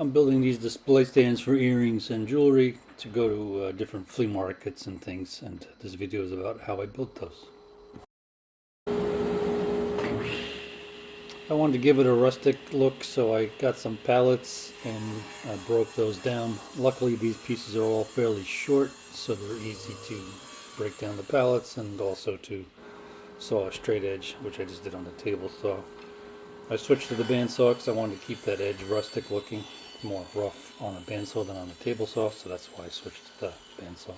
I'm building these display stands for earrings and jewelry to go to different flea markets and things, and this video is about how I built those. I wanted to give it a rustic look, so I got some pallets and I broke those down. Luckily these pieces are all fairly short, so they're easy to break down the pallets and also to saw a straight edge, which I just did on the table saw. I switched to the bandsaw because I wanted to keep that edge rustic looking, more rough on a bandsaw than on a table saw, so that's why I switched to the bandsaw.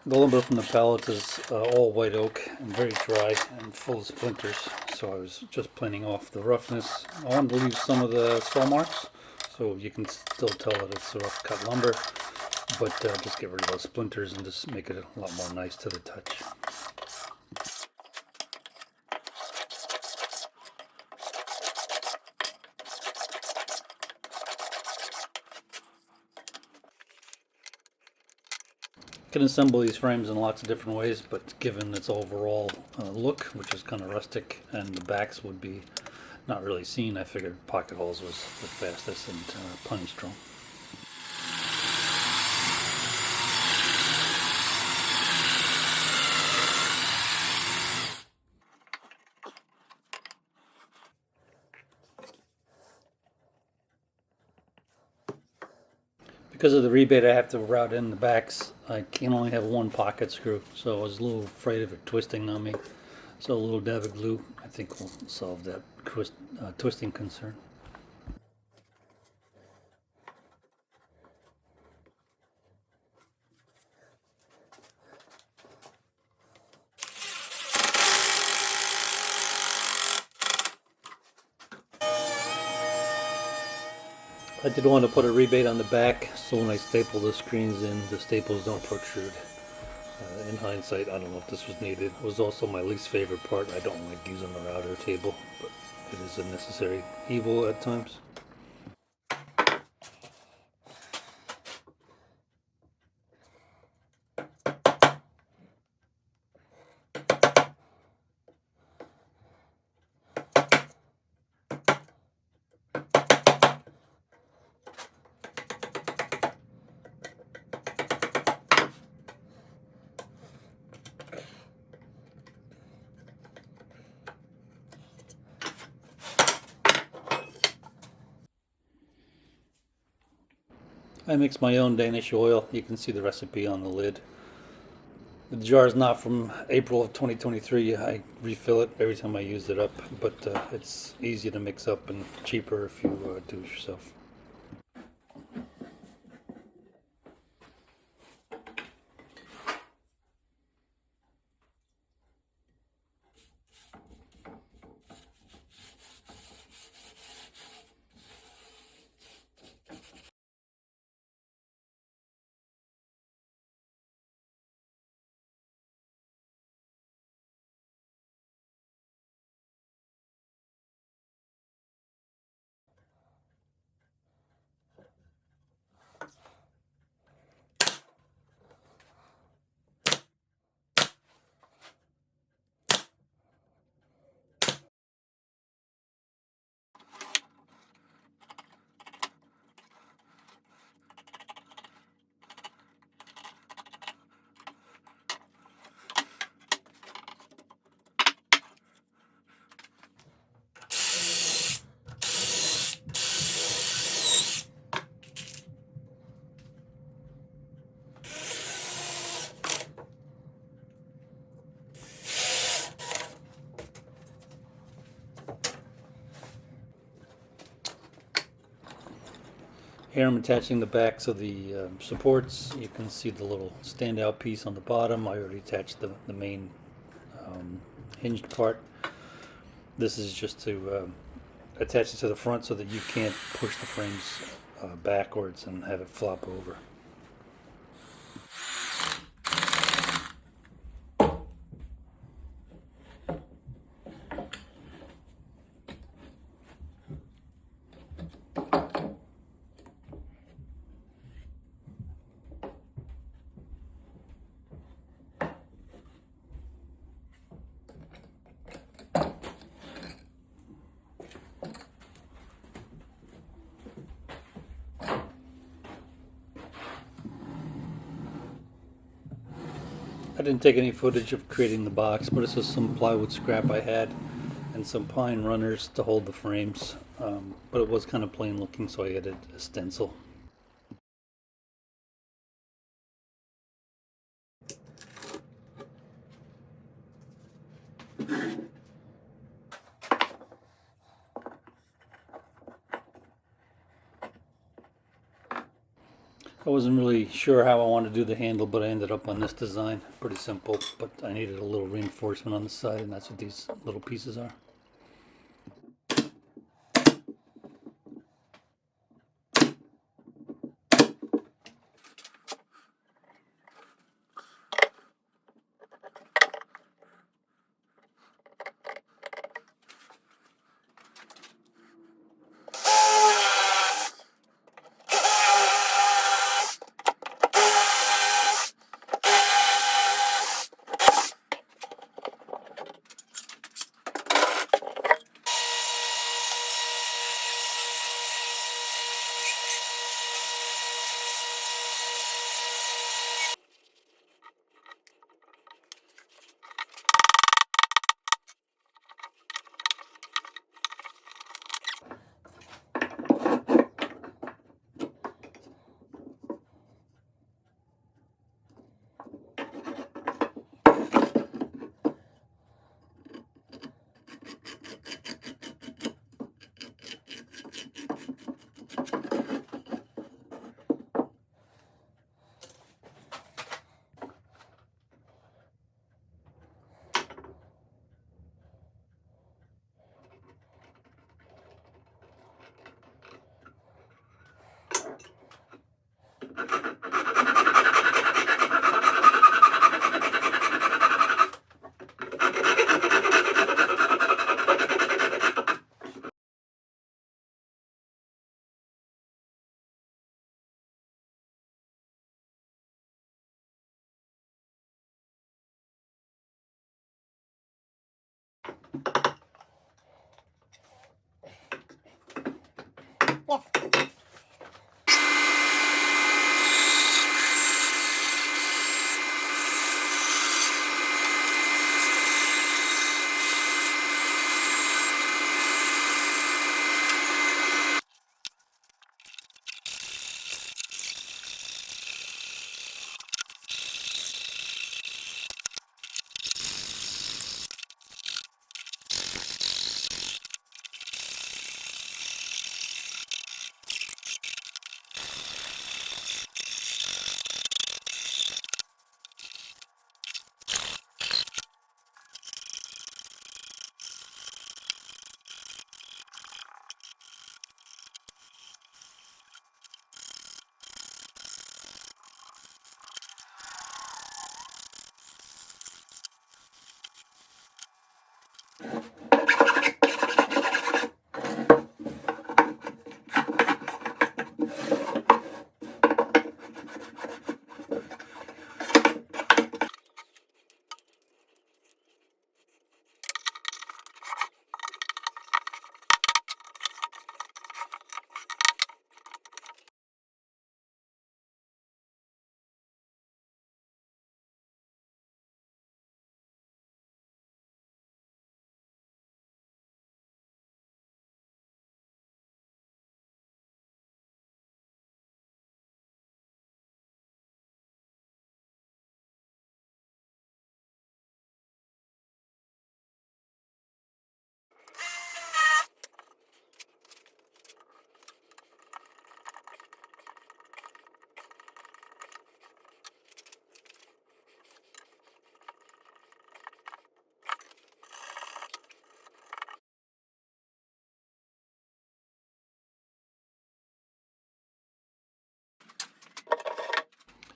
The lumber from the pallets is all white oak and very dry and full of splinters, so I was just planing off the roughness. I wanted to leave some of the saw marks so you can still tell that it's rough cut lumber, but just get rid of those splinters and just make it a lot more nice to the touch. Can assemble these frames in lots of different ways, but given its overall look, which is kind of rustic, and the backs would be not really seen, I figured pocket holes was the fastest and punch strong. Because of the rebate I have to route in the backs, I can only have one pocket screw, so I was a little afraid of it twisting on me. So a little dab of glue, I think, will solve that twisting concern. I did want to put a rebate on the back, so when I staple the screens in, the staples don't protrude. In hindsight, I don't know if this was needed. It was also my least favorite part. I don't like using the router table, but it is a necessary evil at times. I mix my own Danish oil. You can see the recipe on the lid. The jar is not from April of 2023. I refill it every time I use it up, but it's easy to mix up and cheaper if you do it yourself. Here I'm attaching the backs of the supports. You can see the little standout piece on the bottom. I already attached the main hinged part. This is just to attach it to the front so that you can't push the frames backwards and have it flop over. I didn't take any footage of creating the box, but this was some plywood scrap I had and some pine runners to hold the frames. But it was kind of plain looking, so I added a stencil. I wasn't really sure how I wanted to do the handle, but I ended up on this design. Pretty simple, but I needed a little reinforcement on the side, and that's what these little pieces are.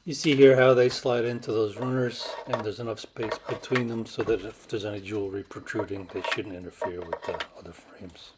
You see here how they slide into those runners, and there's enough space between them so that if there's any jewelry protruding, they shouldn't interfere with the other frames.